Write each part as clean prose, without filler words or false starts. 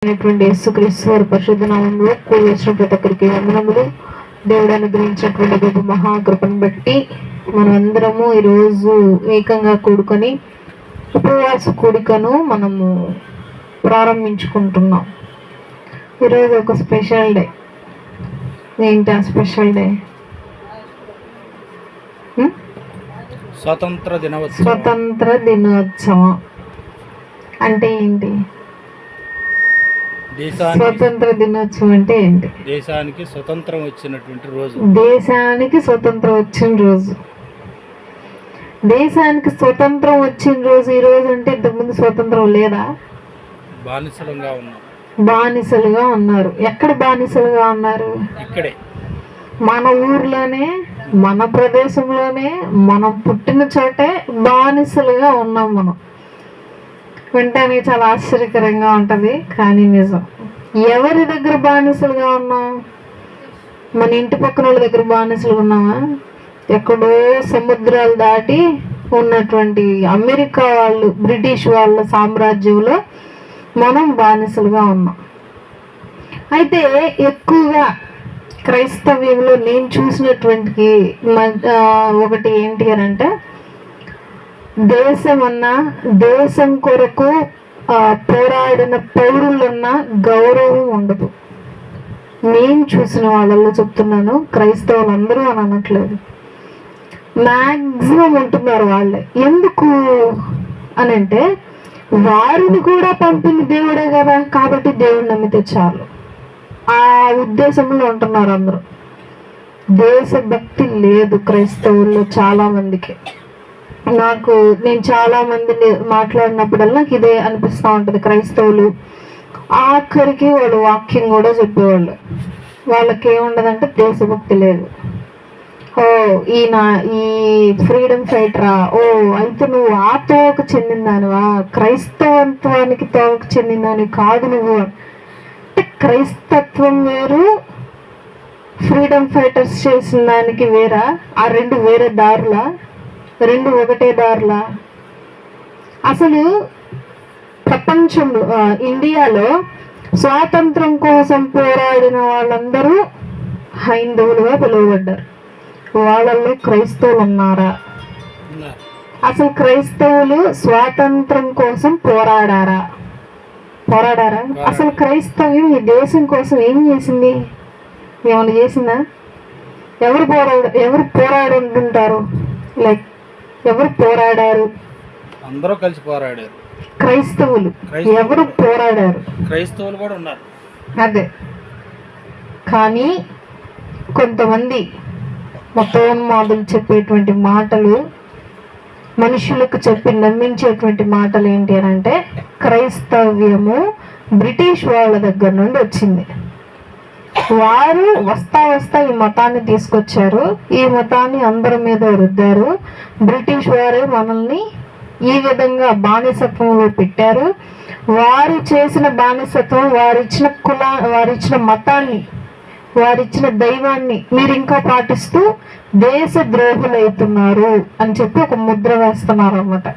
యేసుక్రీస్తు వారి పరిశుద్ధ నామంలో కూడి వచ్చిన ప్రతి ఒక్కరికి వందనములు. దేవుడు అనుగ్రహించినటువంటి గొప్ప మహాకృపను బట్టి మనమందరము ఈరోజు ఏకంగా కూడుకొని ఉపవాస కూడికను మనము ప్రారంభించుకుంటున్నాం. ఈరోజు ఒక స్పెషల్ డే. ఏంటి ఆ స్పెషల్ డే? స్వతంత్ర దినోత్సవం అంటే ఏంటి? స్వతంత్ర దినోత్సవం అంటే ఏంటి? దేశానికి స్వతంత్రం వచ్చినటువంటి రోజు. దేశానికి స్వతంత్రం వచ్చిన రోజు. దేశానికి స్వతంత్రం వచ్చిన రోజు ఈ రోజు అంటే ఇంతకుముందు స్వతంత్రం లేదా? బానిసలుగా ఉన్నారు. ఎక్కడ బానిసలుగా ఉన్నారు? ఇక్కడే, మన ఊర్లోనే, మన ప్రదేశంలోనే, మనం పుట్టిన చోటే బానిసలుగా ఉన్నాం. మనం వింటానికి చాలా ఆశ్చర్యకరంగా ఉంటది, కానీ నిజం. ఎవరి దగ్గర బానిసలుగా ఉన్నాం? మన ఇంటి పక్కన వాళ్ళ దగ్గర బానిసలుగా ఉన్నామా? ఎక్కడో సముద్రాలు దాటి ఉన్నటువంటి అమెరికా వాళ్ళు, బ్రిటిష్ వాళ్ళ సామ్రాజ్యంలో మనం బానిసలుగా ఉన్నాం. అయితే ఎక్కువగా క్రైస్తవ్యంలో నేను చూసినటువంటి ఒకటి ఏంటి అని అంటే, దేశం అన్నా, దేశం కొరకు పోరాడిన పౌరులన్నా గౌరవం ఉండదు. నేను చూసిన వాళ్ళల్లో చెప్తున్నాను, క్రైస్తవులు అందరూ అని అనట్లేదు, మ్యాక్సిమం ఉంటున్నారు వాళ్ళే. ఎందుకు అని అంటే, వారిని కూడా పంపిన దేవుడే కదా, కాబట్టి దేవుడిని నమ్మితే చాలు, ఆ ఉద్దేశంలో ఉంటున్నారు అందరూ. దేశభక్తి లేదు క్రైస్తవుల్లో చాలా మందికి. నేను చాలా మందిని మాట్లాడినప్పుడల్లా నాకు ఇదే అనిపిస్తూ ఉంటుంది. క్రైస్తవులు ఆఖరికి వాళ్ళు వాక్యం కూడా చెప్పేవాళ్ళు. వాళ్ళకి ఏముండదంటే దేశభక్తి లేదు. ఓ ఈయన ఈ ఫ్రీడమ్ ఫైటరా, ఓ అయితే నువ్వు ఆ తోవకు చెందిందానివా, క్రైస్తవత్వానికి తోవకు చెందిందాని కాదు నువ్వు. అంటే క్రైస్తత్వం వేరు, ఫ్రీడమ్ ఫైటర్స్ చేసిన దానికి వేరా? ఆ రెండు వేరే దారులా? రెండు ఒకటే దారులా? అసలు ప్రపంచంలో, ఇండియాలో స్వాతంత్రం కోసం పోరాడిన వాళ్ళందరూ హైందవులుగా పిలువబడ్డారు. వాళ్ళల్లో క్రైస్తవులు ఉన్నారా? అసలు క్రైస్తవులు స్వాతంత్రం కోసం పోరాడారా? అసలు క్రైస్తవ్యం ఈ దేశం కోసం ఏం చేసింది? ఏమైనా చేసిందా? ఎవరు పోరాడుంటుంటారు? లైక్ ఎవరు పోరాడారు? అందరూ కలిసి పోరాడారు. క్రైస్తవులు ఎవరు పోరాడారు? క్రైస్తవులు కూడా ఉన్నారు. అదే, కానీ కొంతమంది మతోన్మాదులు చెప్పేటువంటి మాటలు, మనుషులకు చెప్పి నమ్మించేటువంటి మాటలు ఏంటి అని అంటే, క్రైస్తవ్యము బ్రిటిష్ వాళ్ళ దగ్గర నుండి వచ్చింది. వారు వస్తా ఈ మతాన్ని తీసుకొచ్చారు, ఈ మతాన్ని అందరి మీద రుద్దారు. బ్రిటిష్ వారే మనల్ని ఈ విధంగా బానిసత్వంలో పెట్టారు. వారు చేసిన బానిసత్వం, వారిచ్చిన మతాన్ని, వారిచ్చిన దైవాన్ని మీరు ఇంకా పాటిస్తూ దేశ ద్రోహులవుతున్నారు అని చెప్పి ఒక ముద్ర వేస్తున్నారు అన్నమాట.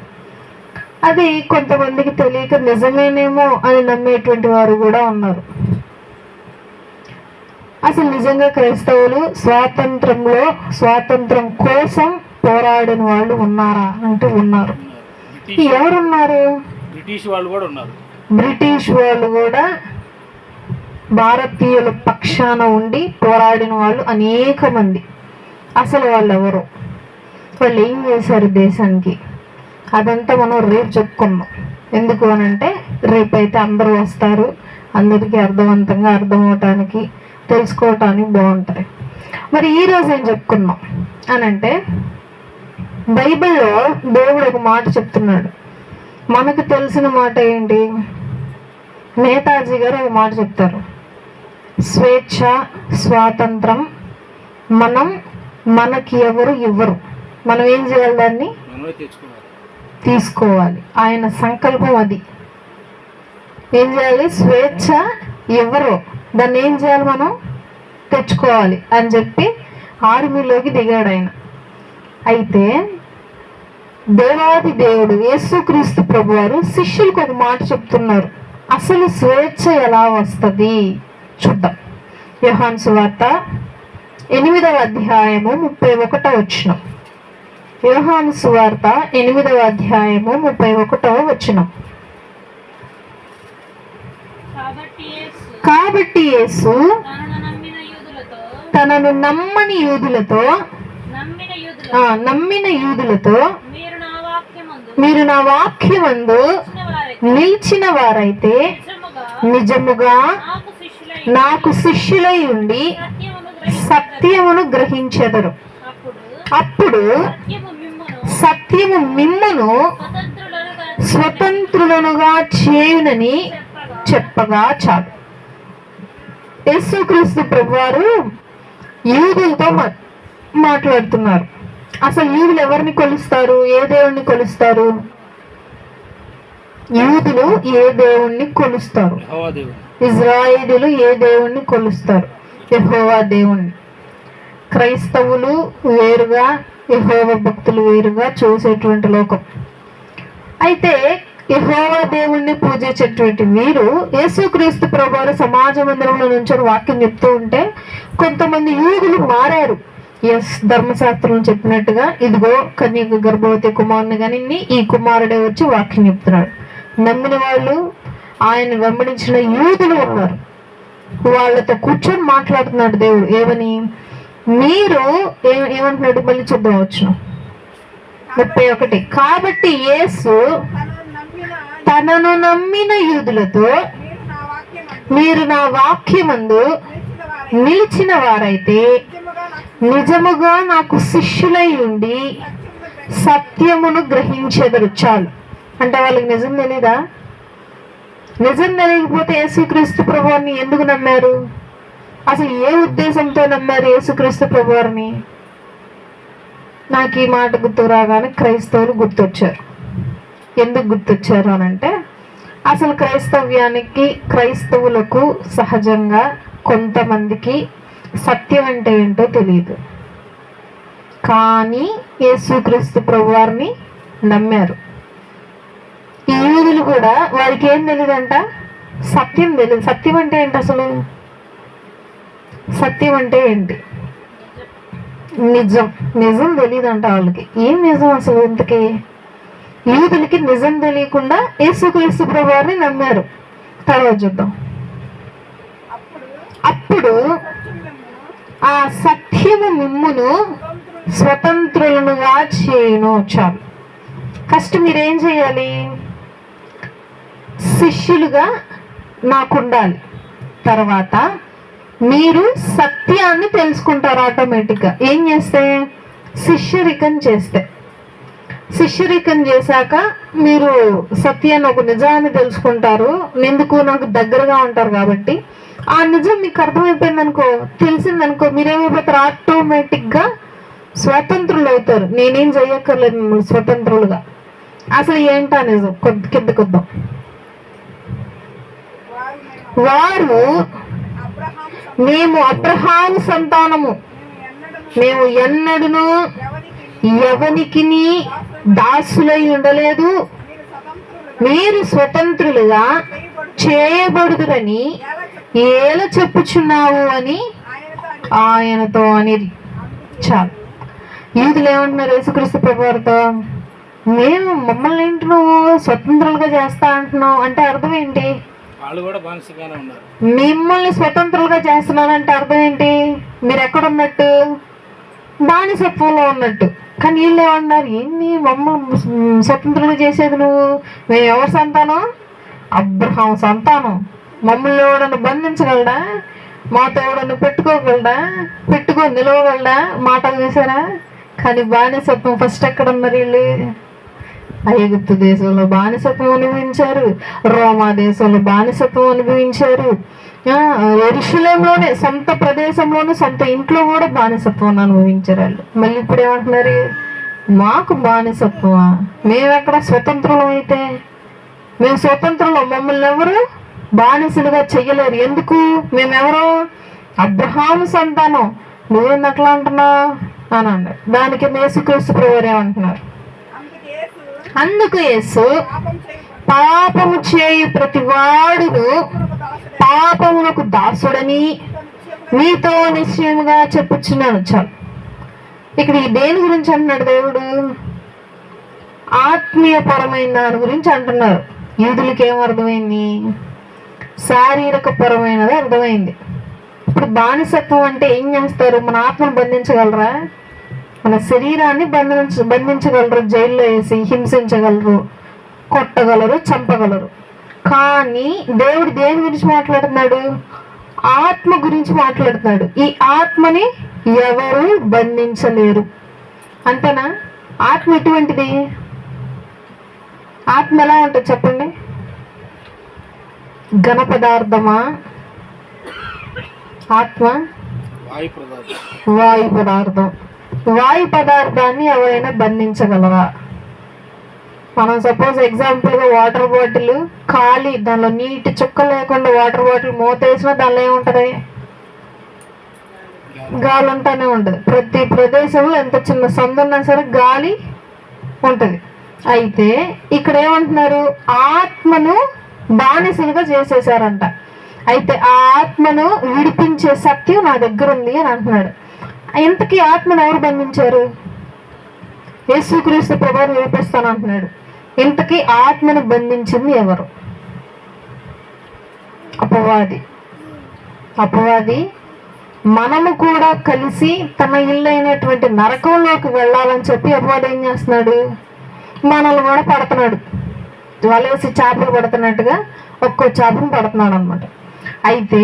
అది కొంతమందికి తెలియక నిజమేనేమో అని నమ్మేటువంటి వారు కూడా ఉన్నారు. అసలు నిజంగా క్రైస్తవులు స్వాతంత్రం కోసం పోరాడిన వాళ్ళు ఉన్నారా అంటే ఉన్నారు. ఎవరున్నారు? బ్రిటిష్ వాళ్ళు కూడా ఉన్నారు. బ్రిటిష్ వాళ్ళు కూడా భారతీయుల పక్షాన ఉండి పోరాడిన వాళ్ళు అనేక మంది. అసలు వాళ్ళు ఎవరు, వాళ్ళు ఏం చేశారు దేశానికి, అదంతా మనం రేపు చెప్పుకుందాం. ఎందుకు అనంటే, రేపైతే అందరూ వస్తారు, అందరికీ అర్థవంతంగా అర్థమవటానికి, తెలుసుకోవటానికి బాగుంటుంది. మరి ఈరోజు ఏం చెప్పుకున్నాం అనంటే, బైబిల్లో దేవుడు ఒక మాట చెప్తున్నాడు. మనకు తెలిసిన మాట ఏంటి? నేతాజీ గారు ఒక మాట చెప్తారు, స్వేచ్ఛ, స్వాతంత్రం మనకి ఎవరు ఇవ్వరు, మనం ఏం చేయాలి? దాన్ని తీసుకోవాలి. ఆయన సంకల్పం అది. ఏం చేయాలి? స్వేచ్ఛ ఇవ్వరు, దాన్ని ఏం చేయాలి? మనం తెచ్చుకోవాలి అని చెప్పి ఆర్మీలోకి దిగాడు ఆయన. అయితే దేవాది దేవుడు యేసుక్రీస్తు ప్రభువారు శిష్యులకు ఒక మాట చెప్తున్నారు. అసలు స్వేచ్ఛ ఎలా వస్తుంది చూద్దాం. యోహాను సువార్త 8వ అధ్యాయము 31వ వచనం. యోహాను సువార్త 8వ అధ్యాయము 31వ వచనం. కాబట్టి యేసు తనను నమ్మని యూదులతో మీరు నా వాక్యమందు నిలిచిన వారైతే నిజముగా నాకు శిష్యులై ఉండి సత్యమును గ్రహించెదరు. అప్పుడు సత్యము మిమ్మును స్వతంత్రులనుగా చేయునని చెప్పగా చాలు. యేసుక్రీస్తు ప్రభువారు యూదులతో మాట్లాడుతున్నారు. అసలు యూదులు ఎవరిని కొలుస్తారు? ఏ దేవుణ్ణి కొలుస్తారు? యూదులు ఏ దేవుణ్ణి కొలుస్తారు? ఇజ్రాయేలీలు ఏ దేవుణ్ణి కొలుస్తారు? యెహోవా దేవుణ్ణి. క్రైస్తవులు వేరుగా, యెహోవా భక్తులు వేరుగా చూసేటువంటి లోకం. అయితే యెహోవా దేవుణ్ణి పూజించేటువంటి వీరు యేసుక్రీస్తు ప్రభువారు సమాజ మందిరంలో నుంచి వాక్యం చెప్తూ ఉంటే కొంతమంది యూదులు మారారు. ధర్మశాస్త్రం చెప్పినట్టుగా ఇదిగో కన్యక గర్భవతి కుమారుని కానీ ఈ కుమారుడే వచ్చి వాక్యం చెప్తున్నాడు. నమ్మిన వాళ్ళు, ఆయన వెంబడించిన యూదులు ఉన్నారు. వాళ్ళతో కూర్చొని మాట్లాడుతున్నాడు దేవుడు. ఏమని? మీరు ఏమంటున్నాడు? మళ్ళీ చూద్దాం వచ్చిన 31. కాబట్టి యేసు తనను నమ్మిన యూదులతో మీరు నా వాక్యమందు నిలిచిన వారైతే నిజముగా నాకు శిష్యులై ఉండి సత్యమును గ్రహించెదరు. చాలు. అంటే వాళ్ళకి నిజం తెలీదా? నిజం తెలియకపోతే యేసుక్రీస్తు ప్రభువారిని ఎందుకు నమ్మారు? అసలు ఏ ఉద్దేశంతో నమ్మారు యేసుక్రీస్తు ప్రభువారిని? నాకు ఈ మాట గుర్తు రాగానే క్రైస్తవులు గుర్తొచ్చారు. ఎందుకు గుర్తొచ్చారు అనంటే, అసలు క్రైస్తవులకు సహజంగా కొంతమందికి సత్యం అంటే ఏంటో తెలియదు. కానీ యేసుక్రీస్తు ప్రభువారిని నమ్మారు. ఈ యూదులు కూడా వారికి ఏం తెలియదంట? సత్యం తెలియదు. సత్యం అంటే ఏంటి? అసలు సత్యం అంటే ఏంటి? నిజం తెలియదంట వాళ్ళకి. ఏం నిజం అసలు? ఇంతకీ యూదులకి నిజం తెలియకుండా యేసుక్రీస్తు ప్రభువారిని నమ్మారు. తర్వాత చూద్దాం. అప్పుడు ఆ సత్యము మిమ్మును స్వతంత్రులనుగా చేయును. చాలు. ఫస్ట్ మీరేం చేయాలి? శిష్యులుగా నాకుండాలి. తర్వాత మీరు సత్యాన్ని తెలుసుకుంటారు ఆటోమేటిక్గా. ఏం చేస్తే? శిష్యరికం చేస్తే. శిష్యరికం చేశాక మీరు సత్యాన్ని, ఒక నిజాన్ని తెలుసుకుంటారు. ఎందుకు? నాకు దగ్గరగా ఉంటారు కాబట్టి. ఆ నిజం మీకు అర్థమైపోయింది అనుకో, తెలిసిందనుకో, మీరేమైపోతారు? ఆటోమేటిక్గా స్వతంత్రులు అవుతారు. నేనేం చెయ్యక్కర్లేదు మిమ్మల్ని స్వతంత్రులుగా. అసలు ఏంటా నిజం? కిందకొద్దాం. వారు మేము అబ్రహాము సంతానము, మేము ఎన్నడూను ఎవనికి దాసులై ఉండలేదు, మీరు స్వతంత్రులుగా చేయబడుదురని ఏల చెప్పుచున్నావు అని ఆయనతో అనేది. చాలు. యూదులు ఏమంటున్నారు యేసుక్రీస్తు ప్రభువారితో? మమ్మల్ని ఏంటి నువ్వు స్వతంత్రులుగా చేస్తా అంటున్నావు అంటే అర్థం ఏంటి? మిమ్మల్ని స్వతంత్రులుగా చేస్తున్నానంటే అర్థం ఏంటి? మీరు ఎక్కడున్నట్టు? బానిసత్వంలో ఉన్నట్టు. కానీ వీళ్ళు ఏమన్నారు? ఏంటి మమ్మల్ని స్వతంత్రులుగా చేసేది నువ్వు? మేము ఎవరి సంతానం? అబ్రహాం సంతానం. మమ్మల్ని ఎవడన్నా బంధించగలడా? మాతో ఎవడన్నా పెట్టుకోగలడా? పెట్టుకొని నిలవగలడా? మాటలు చేశారా? కానీ బానిసత్వం ఫస్ట్ ఎక్కడ ఉన్నారు వీళ్ళు? ఐగుప్తు దేశంలో బానిసత్వం అనుభవించారు, రోమా దేశంలో బానిసత్వం అనుభవించారు, యెరూషలేములోనే సొంత ప్రదేశంలోనే సొంత ఇంట్లో కూడా బానిసత్వం అనుభవించారు వాళ్ళు. మళ్ళీ ఇప్పుడు ఏమంటున్నారు? మాకు బానిసత్వమా? మేమెక్కడ స్వతంత్రులం? అయితే మేము స్వతంత్రంలో, మమ్మల్ని ఎవరు బానిసలుగా చెయ్యలేరు. ఎందుకు? మేమెవరు? అబ్రహాము సంతానం. నువ్వేంది అట్లా అంటున్నావు అని అన్నారు. దానికి యేసుక్రీస్తు ప్రభువారు ఏమంటున్నారు? అందుకు యేసు పాపము చేయు ప్రతి వాడును పాపమునకు దాసుడని మీతో నిశ్చయముగా చెప్పుచున్నాను. చాలు. ఇక్కడ ఈ దేని గురించి అంటున్నాడు దేవుడు? ఆత్మీయపరమైన దాని గురించి అంటున్నారు. యూదులకి ఏమర్థమైంది? శారీరక పరమైనది అర్థమైంది. ఇప్పుడు బానిసత్వం అంటే ఏం చేస్తారు? మన ఆత్మను బంధించగలరా? మన శరీరాన్ని బంధించగలరు, జైల్లో వేసి హింసించగలరు, కొట్టగలరు, చంపగలరు. కానీ దేవుడు దేని గురించి మాట్లాడుతున్నాడు? ఆత్మ గురించి మాట్లాడుతున్నాడు. ఈ ఆత్మని ఎవరు బంధించలేరు. అంతేనా? ఆత్మ ఎటువంటిది? ఆత్మ ఎలా ఉంటుంది చెప్పండి? ఘన పదార్థమా? ఆత్మ వాయు పదార్థం. వాయు పదార్థాన్ని ఎవరైనా బంధించగలరా? మనం సపోజ్ ఎగ్జాంపుల్గా వాటర్ బాటిల్ ఖాళీ, దానిలో నీటి చుక్క లేకుండా వాటర్ బాటిల్ మూత వేసినా దానిలో ఏముంటుంది? గాలి ఉంటూనే ఉంటుంది. ప్రతి ప్రదేశంలో ఎంత చిన్న సందున్నా సరే గాలి ఉంటుంది. అయితే ఇక్కడ ఏమంటున్నారు? ఆత్మను బానిసలుగా చేసేసారంట. అయితే ఆ ఆత్మను విడిపించే సత్యం నా దగ్గర ఉంది అని అంటున్నాడు. ఇంతకీ ఆత్మను ఎవరు బంధించారు? యేసుక్రీస్తు ప్రభువుని విడిపిస్తాను అంటున్నాడు. ఇంతకీ ఆత్మను బంధించింది ఎవరు? అపవాది. అపవాది మనము కూడా కలిసి తన ఇల్లు అయినటువంటి నరకంలోకి వెళ్ళాలని చెప్పి అపవాది ఏం చేస్తున్నాడు? మనల్ని కూడా పడుతున్నాడు. వలేసి చేపలు పడుతున్నట్టుగా ఒక్కో చేపను పడుతున్నాడు అనమాట. అయితే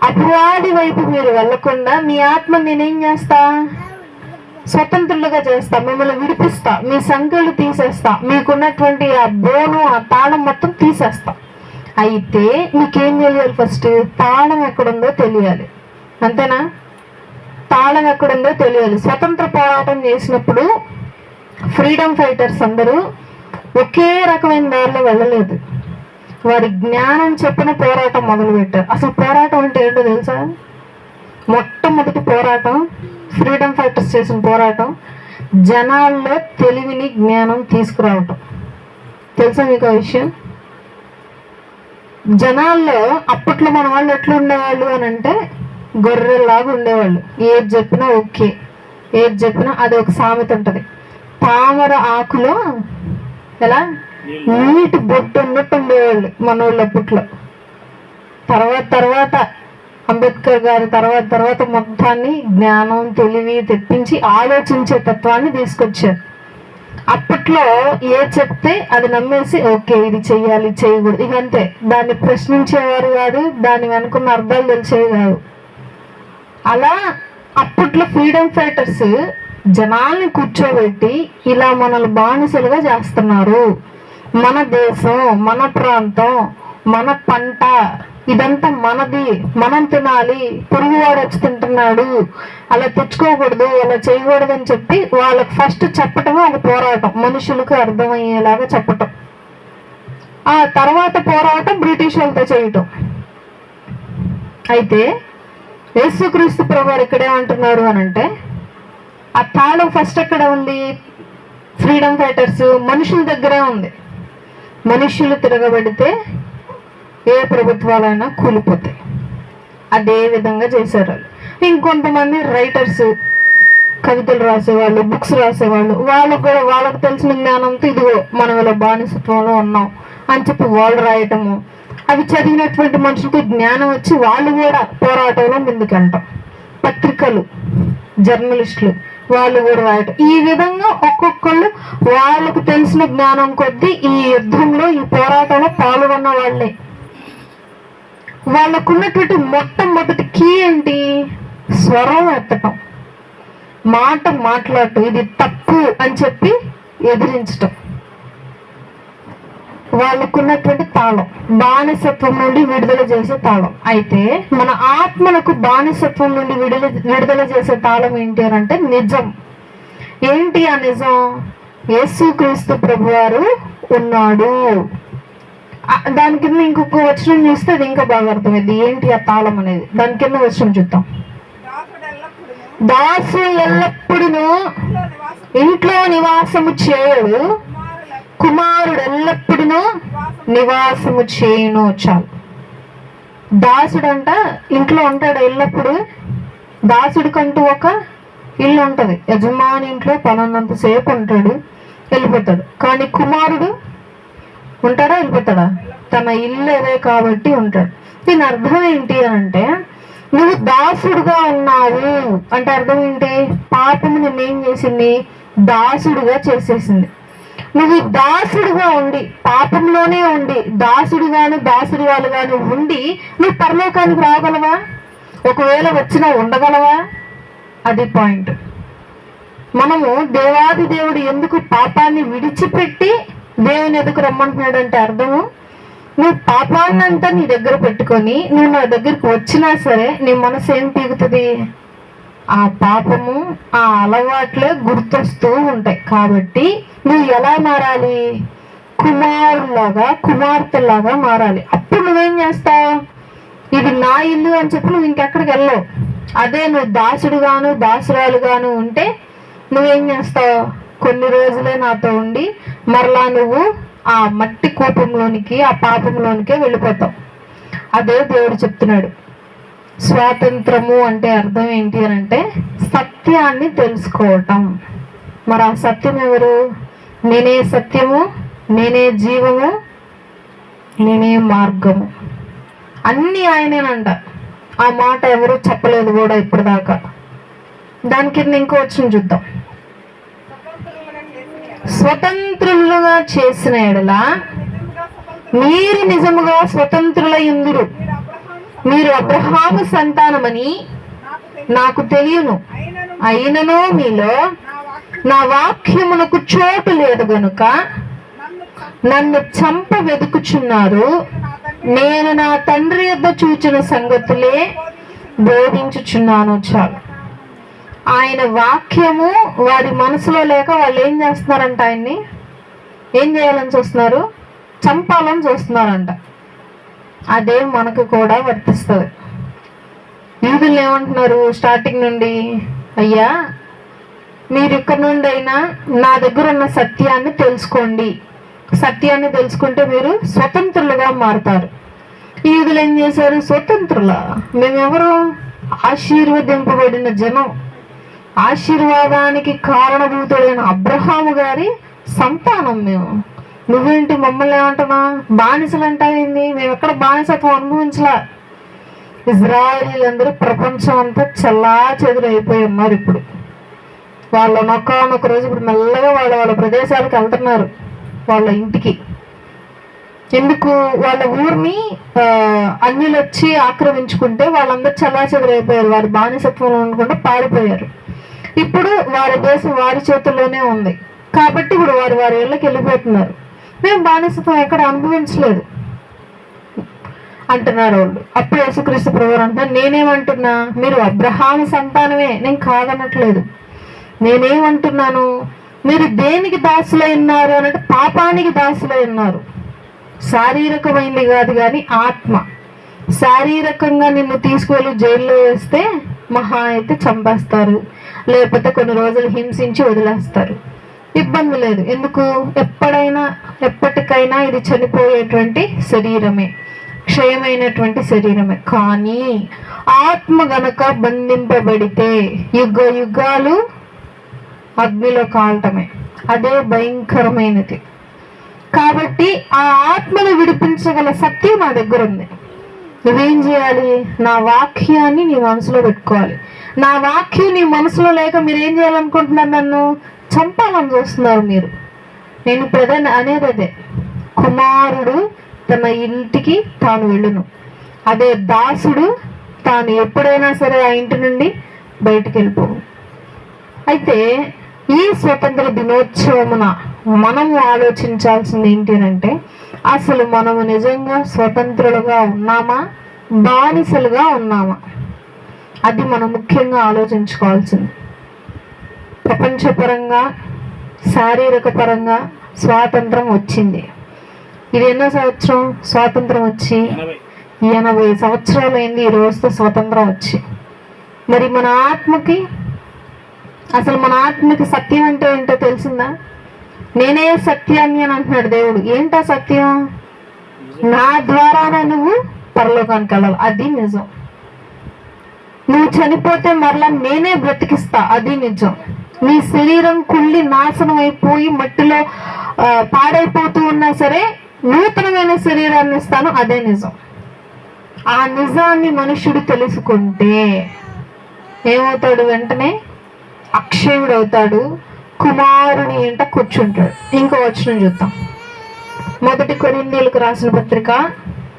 అపవాది వైపు మీరు వెళ్లకుండా మీ ఆత్మ నేనేం చేస్తా? స్వతంత్రులుగా చేస్తా, మిమ్మల్ని విడిపిస్తా, మీ సంఖ్యలు తీసేస్తా, మీకున్నటువంటి ఆ బోను, ఆ తాళం మొత్తం తీసేస్తా. అయితే మీకేం తెలియాలి? ఫస్ట్ తాళం ఎక్కడుందో తెలియాలి. అంతేనా? తాళం ఎక్కడుందో తెలియాలి. స్వతంత్ర పోరాటం చేసినప్పుడు ఫ్రీడమ్ ఫైటర్స్ అందరూ ఒకే రకమైన దారిలో వెళ్ళలేదు. వారి జ్ఞానం చెప్పిన పోరాటం మొదలుపెట్టారు. అసలు పోరాటం అంటే ఏంటో తెలుసా? మొట్టమొదటి పోరాటం ఫ్రీడమ్ ఫైటర్స్ చేసిన పోరాటం జనాల్లో తెలివిని, జ్ఞానం తీసుకురావటం. తెలుసా మీకు ఆ విషయం? జనాల్లో అప్పట్లో మన వాళ్ళు ఎట్లా ఉండేవాళ్ళు అని అంటే గొర్రెలాగా ఉండేవాళ్ళు. ఏది చెప్పినా ఓకే, ఏది చెప్పినా అది ఒక సామెత ఉంటుంది. తామర ఆకులో ఎలా నీటి బొట్టు ఉన్నట్టు ఉండేవాళ్ళు మన వాళ్ళు అప్పట్లో. తర్వాత అంబేద్కర్ గారు తర్వాత మొత్తాన్ని జ్ఞానం, తెలివి తెప్పించి ఆలోచించే తత్వాన్ని తీసుకొచ్చారు. అప్పట్లో ఏ చెప్తే అది నమ్మేసి ఓకే ఇది చెయ్యాలి, చేయకూడదు, ఇక అంతే. దాన్ని ప్రశ్నించేవారు కాదు, దాని వెనుకున్న అర్థాలు తెలిసేవి కాదు. అలా అప్పట్లో ఫ్రీడమ్ ఫైటర్స్ జనాల్ని కూర్చోబెట్టి ఇలా మనల్ని బానిసలుగా చేస్తున్నారు. మన దేశం, మన ప్రాంతం, మన పంట ఇదంతా మనది, మనం తినాలి, పొరుగువాడు వచ్చి తింటున్నాడు, అలా తెచ్చుకోకూడదు, అలా చేయకూడదు అని చెప్పి వాళ్ళకి ఫస్ట్ చెప్పటమే ఒక పోరాటం, మనుషులకు అర్థమయ్యేలాగా చెప్పటం. ఆ తర్వాత పోరాటం బ్రిటిష్ వాళ్ళతో చేయటం. అయితే యేసుక్రీస్తు ప్రభువారు ఇక్కడేమంటున్నారు అని అంటే ఆ తాళం ఫస్ట్ ఎక్కడ ఉంది? ఫ్రీడమ్ ఫైటర్స్ మనుషుల దగ్గరే ఉంది. మనుషులు తిరగబడితే ఏ ప్రభుత్వాలైనా కూలిపోతాయి. అదే విధంగా చేశారు. ఇంకొంతమంది రైటర్స్, కవితలు రాసేవాళ్ళు, బుక్స్ రాసేవాళ్ళు, వాళ్ళకు కూడా వాళ్ళకు తెలిసిన జ్ఞానంతో ఇదిగో మనం ఇలా బానిసత్వంలో ఉన్నాం అని చెప్పి వాళ్ళు రాయటము. అవి చదివినటువంటి మనుషులకు జ్ఞానం వచ్చి వాళ్ళు కూడా పోరాటంలో ముందుకెళ్తాం. పత్రికలు, జర్నలిస్టులు వాళ్ళు కూడా రాయటం. ఈ విధంగా ఒక్కొక్కళ్ళు వాళ్ళకు తెలిసిన జ్ఞానం కొద్దీ ఈ యుద్ధంలో, ఈ పోరాటంలో పాల్గొన్న వాళ్ళే. వాళ్ళకున్నటువంటి మొట్టమొదటి కీ ఏంటి? స్వరం ఎత్తటం, మాట మాట్లాడటం, ఇది తప్పు అని చెప్పి ఎదిరించటం. వాళ్ళకున్నటువంటి తాళం, బానిసత్వం నుండి విడుదల చేసే తాళం. అయితే మన ఆత్మలకు బానిసత్వం నుండి విడుదల చేసే తాళం ఏంటి అని అంటే నిజం. ఏంటి ఆ నిజం? యేసుక్రీస్తు ప్రభువారు ఉన్నాడు. దాని కింద ఇంకొక వచనం చూస్తే అది ఇంకా బాగా అర్థమైంది. ఏంటి ఆ తాళం అనేది? దాని కింద వచనం చూద్దాం. దాసు ఎల్లప్పుడూ ఇంట్లో నివాసము చేయడు, కుమారుడు ఎల్లప్పుడూ నివాసము చేయును. చాలు. దాసుడంట ఇంట్లో ఉంటాడు ఎల్లప్పుడు. దాసుడికంటూ ఒక ఇల్లు ఉంటది. యజమాని ఇంట్లో పనున్నంతసేపు ఉంటాడు, వెళ్ళిపోతాడు. కానీ కుమారుడు ఉంటాడా, వెళ్ళిపోతాడా? తన ఇల్లు అదే కాబట్టి ఉంటాడు. దీని అర్థం ఏంటి అంటే, నువ్వు దాసుడుగా ఉన్నావు అంటే అర్థం ఏంటి? పాపము నిన్నేం చేసింది? దాసుడుగా చేసేసింది. నువ్వు దాసుడుగా ఉండి, పాపంలోనే ఉండి, దాసుడుగాను దాసుడుగాను ఉండి నువ్వు పరలోకానికి రాగలవా? ఒకవేళ వచ్చినా ఉండగలవా? అది పాయింట్. మనము దేవాది దేవుడు ఎందుకు పాపాన్ని విడిచిపెట్టి దేవుని ఎదుకు రమ్మంటున్నాడంటే అర్థము, నువ్వు పాపాన్నంతా నీ దగ్గర పెట్టుకొని నువ్వు నా దగ్గరికి వచ్చినా సరే నీ మనసు ఏం పీగుతుంది? ఆ పాపము, ఆ అలవాట్లే గుర్తొస్తూ ఉంటాయి. కాబట్టి నువ్వు ఎలా మారాలి? కుమారులాగా, కుమార్తెలాగా మారాలి. అప్పుడు నువ్వేం చేస్తావు? ఇది నా ఇల్లు అని చెప్పి నువ్వు ఇంకెక్కడికి వెళ్ళవు. అదే నువ్వు దాసుడుగాను దాసురాలుగాను ఉంటే నువ్వేం చేస్తావు? కొన్ని రోజులే నాతో ఉండి మరలా నువ్వు ఆ మట్టి కోపంలోనికి, ఆ పాపంలోనికే వెళ్ళిపోతావు. అదే దేవుడు చెప్తున్నాడు. స్వాతంత్రము అంటే అర్థం ఏంటి అని అంటే సత్యాన్ని తెలుసుకోవటం. మరి ఆ సత్యం ఎవరు? నేనే సత్యము, నేనే జీవము, నేనే మార్గము, అన్నీ ఆయనేనంట. ఆ మాట ఎవరు చెప్పలేదు కూడా ఇప్పటిదాకా. దాని కింద ఇంకో వచ్చిన చూద్దాం. స్వతంత్రులుగా చేసిన ఎడల మీరు నిజముగా స్వతంత్రులయుందురు. మీరు అబ్రహాము సంతానమని నాకు తెలియను, అయినను మీలో నా వాక్యమునకు చోటు లేదు గనుక నన్ను చంప వెదుకుచున్నారు. నేను నా తండ్రి యొద్ద చూచిన సంగతులే బోధించుచున్నాను. చాలు. ఆయన వాక్యము వారి మనసులో లేక వాళ్ళు ఏం చేస్తున్నారంట? ఆయన్ని ఏం చేయాలని చూస్తున్నారు? చంపాలని చూస్తున్నారంట. అదే మనకు కూడా వర్తిస్తుంది. యూదులు ఏమంటున్నారు స్టార్టింగ్ నుండి? అయ్యా, మీరు ఇక్కడ నుండి అయినా నా దగ్గర ఉన్న సత్యాన్ని తెలుసుకోండి. సత్యాన్ని తెలుసుకుంటే మీరు స్వతంత్రులుగా మారుతారు. యూదులు ఏం చేశారు? స్వతంత్రులా? మేమెవరు? ఆశీర్వదింపబడిన జనం, ఆశీర్వాదానికి కారణభూతుడైన అబ్రహాము గారి సంతానం మేము. నువ్వేంటి మమ్మల్ని ఏమంటున్నా? బానిసలు అంటావేంది? మేము ఎక్కడ బానిసత్వం అనుభవించలా. ఇజ్రాయేలీలందరూ ప్రపంచం అంతా చల్లా చెదురైపోయి ఉన్నారు. ఇప్పుడు వాళ్ళ నొక్క రోజు ఇప్పుడు మెల్లగా వాళ్ళ ప్రదేశాలకు వెళ్తున్నారు, వాళ్ళ ఇంటికి. ఎందుకు? వాళ్ళ ఊరిని అన్యులు వచ్చి ఆక్రమించుకుంటే వాళ్ళందరూ చల్లా చెదురైపోయారు. వారి బానిసత్వం అనుకుంటే పారిపోయారు. ఇప్పుడు వారి దేశం వారి చేతుల్లోనే ఉంది కాబట్టి ఇప్పుడు వారి ఇళ్ళకి వెళ్ళిపోతున్నారు. మేము బానిసత్వం ఎక్కడ అనుభవించలేదు అంటున్నారు వాళ్ళు. అప్పుడు యేసుక్రీస్తు ప్రభువు అంటున్నారు, నేనేమంటున్నా? మీరు అబ్రహాము సంతానమే, నేను కాదనట్లేదు. నేనేమంటున్నాను? మీరు దేనికి దాసులై ఉన్నారు అనంటే పాపానికి దాసులై ఉన్నారు. శారీరకమైంది కాదు కానీ ఆత్మ. శారీరకంగా నిన్ను తీసుకువెళ్ళి జైల్లో వేస్తే మహా అయితే చంపేస్తారు, లేకపోతే కొన్ని రోజులు హింసించి వదిలేస్తారు. ఇబ్బంది లేదు. ఎందుకు? ఎప్పటికైనా ఇది చనిపోయేటువంటి శరీరమే, క్షయమైనటువంటి శరీరమే. కానీ ఆత్మ గనక బంధింపబడితే యుగ యుగాలు అగ్నిలో కాలటమే. అదే భయంకరమైనది. కాబట్టి ఆ ఆత్మను విడిపించగల సత్యం నా దగ్గర ఉంది. నువ్వేం చేయాలి? నా వాక్యాన్ని నీ మనసులో పెట్టుకోవాలి. నా వాక్యం నీ మనసులో లేక మీరు ఏం చేయాలనుకుంటున్నారు? నన్ను చంపాలని చూస్తున్నారు మీరు. నేను ప్రధాన అనేది అదే, కుమారుడు తన ఇంటికి తాను వెళ్ళును. అదే దాసుడు తాను ఎప్పుడైనా సరే ఆ ఇంటి నుండి బయటికి వెళ్ళిపోవు. అయితే ఈ స్వతంత్ర దినోత్సవమున మనము ఆలోచించాల్సింది ఏంటి అంటే, అసలు మనము నిజంగా స్వతంత్రులుగా ఉన్నామా, బానిసలుగా ఉన్నామా? అది మనం ముఖ్యంగా ఆలోచించుకోవాల్సింది. ప్రపంచపరంగా, శారీరక పరంగా స్వాతంత్రం వచ్చింది. ఇది ఎన్నో సంవత్సరం స్వాతంత్రం వచ్చి? 80 సంవత్సరాలు అయింది ఈ రోజుతో స్వతంత్రం వచ్చి. మరి మన ఆత్మకి, అసలు మన ఆత్మకి సత్యం అంటే ఏంటో తెలిసిందా? నేనే సత్యాన్ని అని అంటున్నాడు దేవుడు. ఏంటా సత్యం? నా ద్వారానే నువ్వు పరలోకానికి వెళ్ళాలి, అది నిజం. నువ్వు చనిపోతే మరలా నేనే బ్రతికిస్తా, అది నిజం. నీ శరీరం కుళ్ళి నాశనం అయిపోయి మట్టిలో పాడైపోతూ ఉన్నా సరే నూతనమైన శరీరాన్ని ఇస్తాను, అదే నిజం. ఆ నిజాన్ని మనుష్యుడు తెలుసుకుంటే ఏమవుతాడు? వెంటనే అక్షయుడు అవుతాడు, కుమారుని ఎంట కూర్చుంటాడు. ఇంకో వచనం చూద్దాం. 1 కొరింథీయులకు రాసిన పత్రిక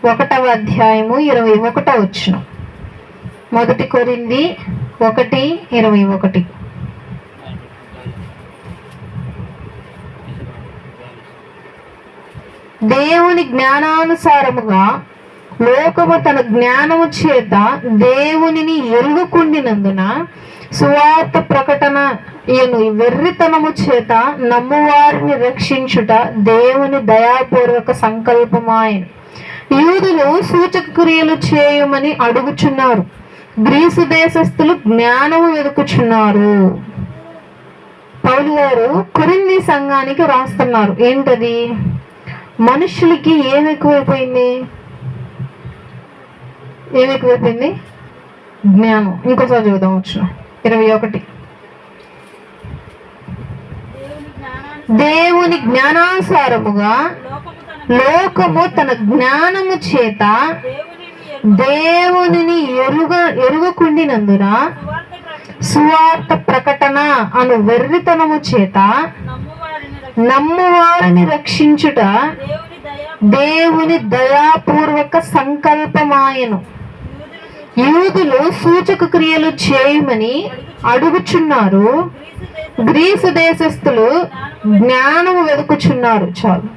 1వ అధ్యాయము 21వ వచనం. 1 కొరింథీ 1:21. దేవుని జ్ఞానానుసారముగా లోకము తన జ్ఞానము చేత దేవునిని ఎరుగుకుండినందున సువార్త ప్రకటన వెర్రితనము చేత నమ్మువారిని రక్షించుట దేవుని దయాపూర్వక సంకల్పమాయను. యూదులు సూచక క్రియలు చేయమని అడుగుచున్నారు, గ్రీసు దేశస్థులు జ్ఞానము వెతుకుచున్నారు. పౌలు గారు కొరింథీ సంఘానికి రాస్తున్నారు. ఏంటది? మనుషులకి ఏం ఎక్కువైపోయింది? జ్ఞానం. ఇంకోసారి చూద్దాం వచ్చిన 21. దేవుని జ్ఞానానుసారముగా లోకము తన జ్ఞానము చేత దేవునిని ఎరుగకుండినందున సువార్త ప్రకటన అను వెర్రితనము చేత నమ్మువారిని రక్షించుట దేవుని దయాపూర్వక సంకల్పమాయను. యూదులు సూచక క్రియలు చేయమని అడుగుచున్నారు, గ్రీసు దేశస్థులు జ్ఞానము వెతుకుచున్నారు. చాలు.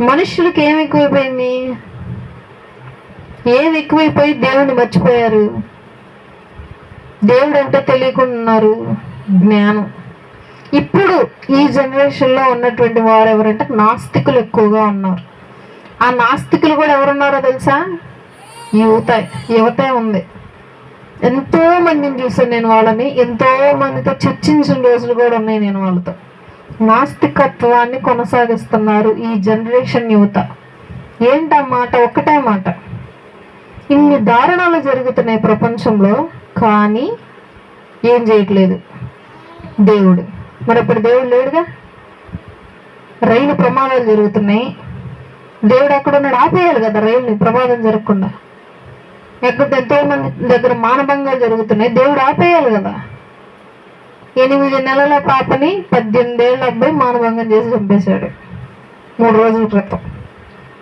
మనుషులకు ఏమి ఎక్కువైపోయింది? ఏమి ఎక్కువైపోయి దేవుని మర్చిపోయారు. దేవుడు అంటే తెలియకుండా ఉన్నారు. జ్ఞానం. ఇప్పుడు ఈ జనరేషన్లో ఉన్నటువంటి వారు ఎవరంటే నాస్తికులు ఎక్కువగా ఉన్నారు. ఆ నాస్తికులు కూడా ఎవరున్నారో తెలుసా? యువతే ఉంది. ఎంతో మందిని చూసాను నేను వాళ్ళని. ఎంతో మందితో చర్చించిన రోజులు కూడా ఉన్నాయి నేను వాళ్ళతో. నాస్తికత్వాన్ని కొనసాగిస్తున్నారు ఈ జనరేషన్ యువత. ఏంటా మాట? ఒక్కటే మాట. ఇన్ని దారుణాలు జరుగుతున్నాయి ప్రపంచంలో, కానీ ఏం చేయట్లేదు దేవుడు. మరి అప్పుడు దేవుడు లేడుగా. రైలు ప్రమాదాలు జరుగుతున్నాయి, దేవుడు ఎక్కడున్నాడు? ఆపేయాలి కదా రైలుని, ప్రమాదం జరగకుండా. ఎంతో మంది దగ్గర మానభంగాలు జరుగుతున్నాయి, దేవుడు ఆపేయాలి కదా. 8 నెలల పాపని 18 ఏళ్ళ అబ్బాయి మానభంగం చేసి చంపేశాడు 3 రోజుల క్రితం.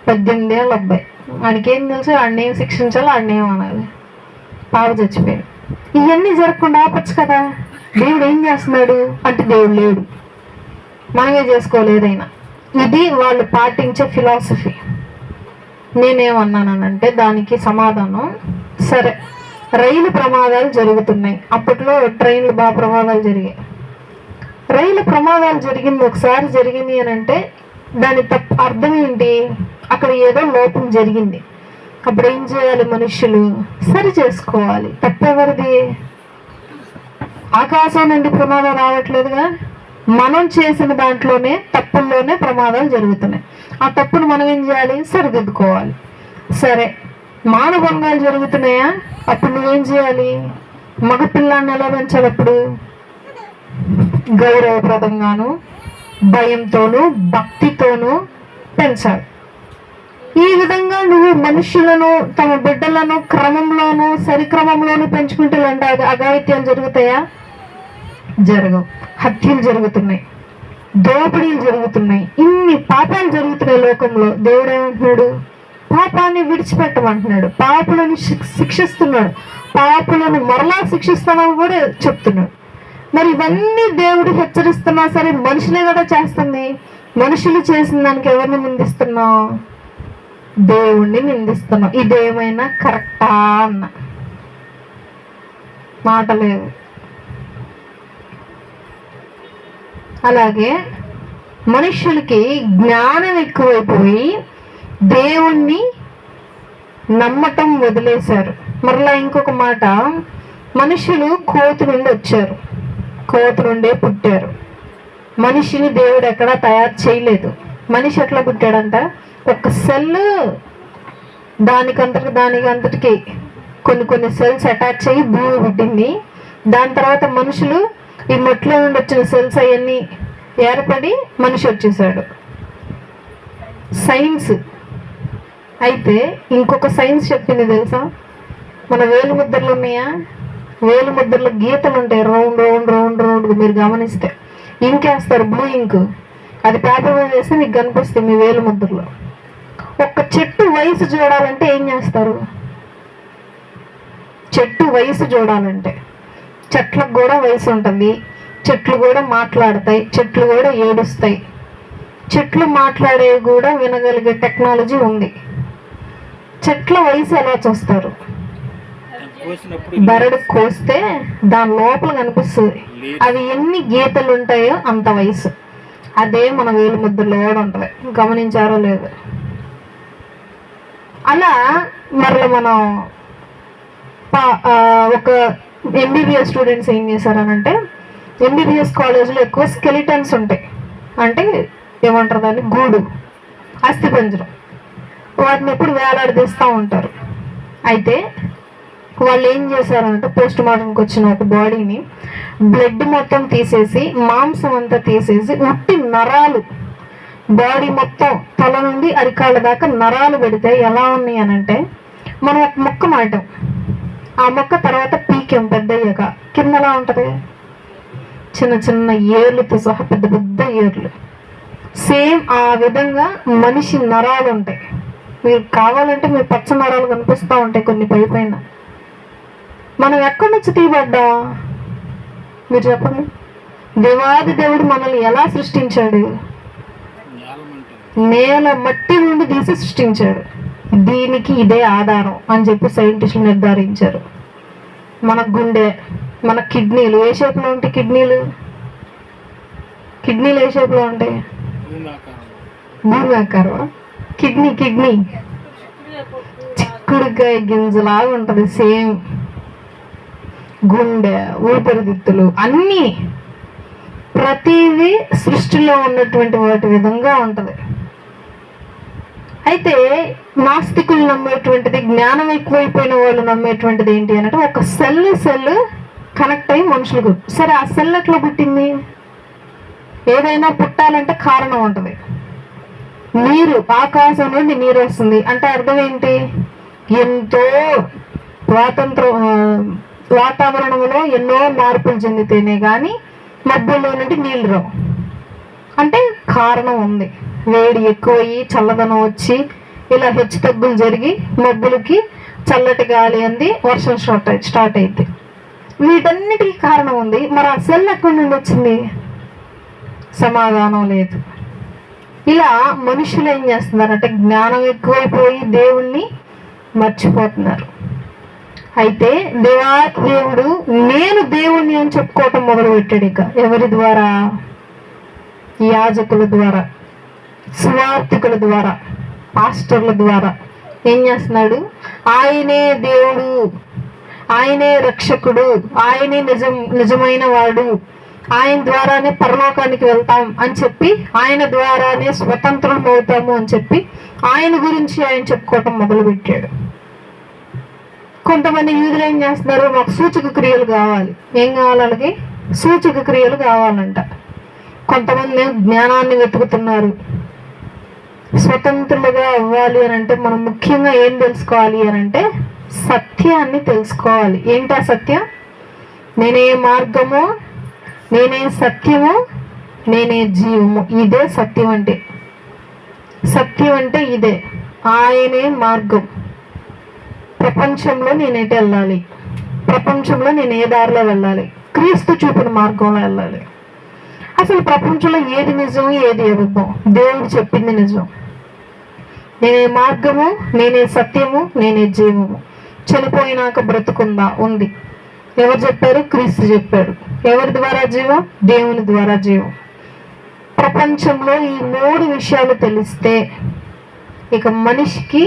18 ఏళ్ళ అబ్బాయి. వాడికేం తెలుసు? ఆడినేం శిక్షించాలో ఆడినేం అనాలి. పాప చచ్చిపోయాడు. ఇవన్నీ జరగకుండా ఆపచ్చు కదా. దేవుడు ఏం చేస్తున్నాడు అంటే దేవుడు లేడు, మనమే చేసుకోలేదైనా. ఇది వాళ్ళు పాటించే ఫిలాసఫీ. నేనేమన్నానంటే దానికి సమాధానం, సరే రైలు ప్రమాదాలు జరుగుతున్నాయి. అప్పట్లో ట్రైన్లు బాగా ప్రమాదాలు జరిగాయి. రైలు ప్రమాదాలు జరిగింది, ఒకసారి జరిగింది అని అంటే దాని అర్థం ఏంటి? అక్కడ ఏదో లోపం జరిగింది. అప్పుడు ఏం చేయాలి? మనుషులు సరి చేసుకోవాలి. తప్పెవరిది? ఆకాశం నుండి ప్రమాదం రావట్లేదుగా. మనం చేసిన దాంట్లోనే, తప్పుల్లోనే ప్రమాదాలు జరుగుతున్నాయి. ఆ తప్పును మనం ఏం చేయాలి? సరిదిద్దుకోవాలి. సరే, మానభంగాలు జరుగుతున్నాయా? అప్పుడు నువ్వేం చేయాలి? మగపిల్లాన్ని ఎలా పెంచాలి? అప్పుడు గౌరవప్రదంగాను, భయంతోనూ, భక్తితోనూ పెంచాలి. ఈ విధంగా నువ్వు మనుషులను, తమ బిడ్డలను క్రమంలోనూ సరిక్రమంలోనూ పెంచుకుంటే అఘాయిత్యాలు జరుగుతాయా? జరగవు. హత్యలు జరుగుతున్నాయి, దోపిడీలు జరుగుతున్నాయి, ఇన్ని పాపాలు జరుగుతున్నాయి లోకంలో. దేవుడు ఏమంటున్నాడు? పాపాన్ని విడిచిపెట్టమంటున్నాడు, పాపులను శిక్షిస్తున్నాడు, పాపులను మరలా శిక్షిస్తామని కూడా చెప్తున్నాడు. మరి ఇవన్నీ దేవుడు హెచ్చరిస్తున్నా సరే మనుషులే కదా చేస్తుంది. మనుషులు చేసిన దానికి ఎవరిని నిందిస్తున్నావు? దేవుణ్ణి నిందిస్తున్నావు. ఇదేమైనా కరెక్టా అన్న మాట లేవు. అలాగే మనుషులకి జ్ఞానం ఎక్కువైపోయి దేవుణ్ణి నమ్మటం వదిలేశారు. మరలా ఇంకొక మాట, మనుషులు కోతి నుండి వచ్చారు, కోతి నుండే పుట్టారు. మనిషిని దేవుడు ఎక్కడా తయారు చేయలేదు. మనిషి ఎట్లా పుట్టాడంట, ఒక సెల్ దానికంతటికి కొన్ని సెల్స్ అటాచ్ అయ్యి భూమి పుట్టింది. దాని తర్వాత మనుషులు ఈ మట్టిలో నుండి వచ్చిన సెల్స్ అవన్నీ ఏర్పడి మనిషి వచ్చేసాడు. సైన్స్ అయితే ఇంకొక సైన్స్ చెప్పింది తెలుసా, మన వేలు ముద్రలు ఉన్నాయా, వేలు ముద్రలో గీతలు ఉంటాయి, రౌండ్ రౌండ్ రౌండ్ రౌండ్. మీరు గమనిస్తే ఇంకేస్తారు బ్లూ ఇంక్, అది పేపర్ మీద వేస్తే మీకు కనిపిస్తుంది మీ వేలు ముద్రలో. ఒక్క చెట్టు వయసు చూడాలంటే ఏం చేస్తారు, చెట్టు వయసు చూడాలంటే చెట్లకు కూడా వయసు ఉంటుంది, చెట్లు కూడా మాట్లాడతాయి, చెట్లు కూడా ఏడుస్తాయి, చెట్లు మాట్లాడేవి కూడా వినగలిగే టెక్నాలజీ ఉంది. చెట్ల వయసు ఎలా చూస్తారు, బెరడు కోస్తే దాని లోపల కనిపిస్తుంది, అవి ఎన్ని గీతలు ఉంటాయో అంత వయసు. అదే మన వేలు ముద్రలో కూడా ఉంటుంది, గమనించారో లేదు. అలా మరలా మనం ఒక ఎంబీబీఎస్ స్టూడెంట్స్ ఏం చేశారనంటే, ఎంబీబీఎస్ కాలేజ్లో ఎక్కువ స్కెలిటన్స్ ఉంటాయి, అంటే ఏమంటారు దాన్ని, గూడు, అస్థిపంజరం, వాటిని ఎప్పుడు వేలాడదీస్తూ ఉంటారు. అయితే వాళ్ళు ఏం చేశారంటే పోస్ట్ మార్టంకి వచ్చిన ఒక బాడీని బ్లడ్ మొత్తం తీసేసి మాంసం అంతా తీసేసి ఉట్టి నరాలు, బాడీ మొత్తం తల నుండి అరికాళ్ళ దాకా నరాలు పెడితే ఎలా ఉన్నాయి అనంటే, మనం ఒక మొక్క నాటాం, ఆ మొక్క తర్వాత పీకాం, పెద్ద అయ్యాక కింద ఎలా ఉంటుంది, చిన్న చిన్న ఏర్లతో సహా పెద్ద పెద్ద ఏర్లు. సేమ్ ఆ విధంగా మనిషి నరాలు ఉంటాయి. మీరు కావాలంటే మీరు పచ్చ నరాలు కనిపిస్తూ ఉంటాయి కొన్ని పై పైన. మనం ఎక్కడి నుంచి తీయబడ్డాం మీరు చెప్పండి, దేవాది దేవుడు మనల్ని ఎలా సృష్టించాడు, నేల మట్టి నుండి తీసి సృష్టించాడు. దీనికి ఇదే ఆధారం అని చెప్పి సైంటిస్టులు నిర్ధారించారు. మన గుండె, మన కిడ్నీలు ఏ షేప్లో ఉంటాయి, కిడ్నీలు ఏ షేప్లో ఉంటాయి, భూమి ఆకారం. కిడ్నీ చిక్కుడుకాయ గింజలాగా ఉంటుంది సేమ్. గుండె, ఊపిరితిత్తులు అన్నీ ప్రతిదీ సృష్టిలో ఉన్నటువంటి వాటి విధంగా ఉంటుంది. అయితే నాస్తికులు నమ్మేటువంటిది, జ్ఞానం ఎక్కువైపోయిన వాళ్ళు నమ్మేటువంటిది ఏంటి అంటే, ఒక సెల్ కనెక్ట్ అయ్యి మనుషులకు. సరే ఆ సెల్ ఎట్లా పుట్టింది, ఏదైనా పుట్టాలంటే కారణం ఉంటుంది. నీరు, ఆకాశం నుండి నీరు వస్తుంది అంటే అర్థం ఏంటి, ఎంతో వాతావరణంలో ఎన్నో మార్పులు చెందితేనే కానీ మబ్బుల్లో నుండి నీళ్ళు రావు. అంటే కారణం ఉంది, వేడి ఎక్కువయ్యి చల్లదనం వచ్చి ఇలా హెచ్చు తగ్గులు జరిగి మబ్బులకి చల్లటి గాలి అంది వర్షం స్టార్ట్ అయింది. వీటన్నిటికీ కారణం ఉంది. మరి ఆ సెల్ ఎక్కడి నుండి వచ్చింది, సమాధానం లేదు. ఇలా మనుషులు ఏం చేస్తున్నారంటే జ్ఞానం ఎక్కువైపోయి దేవుణ్ణి మర్చిపోతున్నారు. అయితే దేవుడు నేను దేవుణ్ణి అని చెప్పుకోవటం మొదలు పెట్టాడు. ఇక ఎవరి ద్వారా, యాజకుల ద్వారా, సువార్థికుల ద్వారా, పాస్టర్ల ద్వారా ఏం చేస్తున్నాడు, ఆయనే దేవుడు, ఆయనే రక్షకుడు, ఆయనే నిజమైన వాడు, ఆయన ద్వారానే పరలోకానికి వెళ్తాం అని చెప్పి, ఆయన ద్వారానే స్వతంత్రం అవుతాము అని చెప్పి ఆయన గురించి ఆయన చెప్పుకోవటం మొదలు పెట్టాడు. కొంతమంది యూదులు ఏం చేస్తున్నారు, మాకు సూచక క్రియలు కావాలి. ఏం కావాలి వాళ్ళకి, సూచక క్రియలు కావాలంట. కొంతమంది జ్ఞానాన్ని వెతుకుతున్నారు. స్వతంత్రులుగా అవ్వాలి అని అంటే మనం ముఖ్యంగా ఏం తెలుసుకోవాలి అని అంటే సత్యాన్ని తెలుసుకోవాలి. ఏంటా సత్యం, నేనే మార్గము, నేనే సత్యము, నేనే జీవము. ఇదే సత్యం అంటే. సత్యం అంటే ఇదే, ఆయనే మార్గం. ప్రపంచంలో నేను ఎటు వెళ్ళాలి, ప్రపంచంలో నేను ఏ దారిలో వెళ్ళాలి, క్రీస్తు చూపిన మార్గంలో వెళ్ళాలి. అసలు ప్రపంచంలో ఏది నిజం, ఏది అబద్ధం, దేవుడు చెప్పింది నిజం. నేనే మార్గము, నేనే సత్యము, నేనే జీవము. చనిపోయినాక బ్రతుకుందా, ఉంది. ఎవరు చెప్పారు, క్రీస్తు చెప్పాడు. ఎవరి ద్వారా జీవం, దేవుని ద్వారా జీవం. ప్రపంచంలో ఈ 3 విషయాలు తెలిస్తే ఇక మనిషికి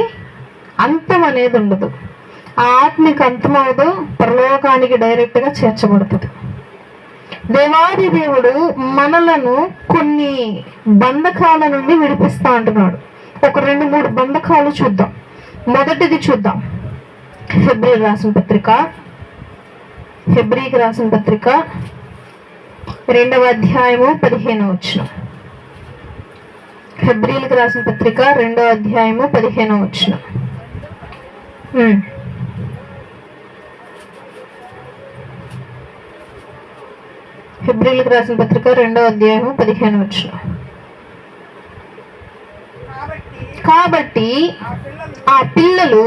అంతం అనేది ఉండదు. ఆ ఆత్మకి అంతం అవదు, పరలోకానికి డైరెక్ట్గా చేర్చబడుతుంది. దేవాది దేవుడు మనలను కొన్ని బంధకాల నుండి విడిపిస్తా అంటున్నాడు. ఒక 2-3 బంధకాలు చూద్దాం. మొదటిది చూద్దాం. హెబ్రీకి రాసిన పత్రిక 2వ అధ్యాయము 15వ వచనం. హెబ్రీలకు రాసిన పత్రిక 2వ అధ్యాయము 15వ వచనం. హెబ్రీలకు రాసిన పత్రిక 2వ అధ్యాయము 15వ వచనం. కాబట్టి ఆ పిల్లలు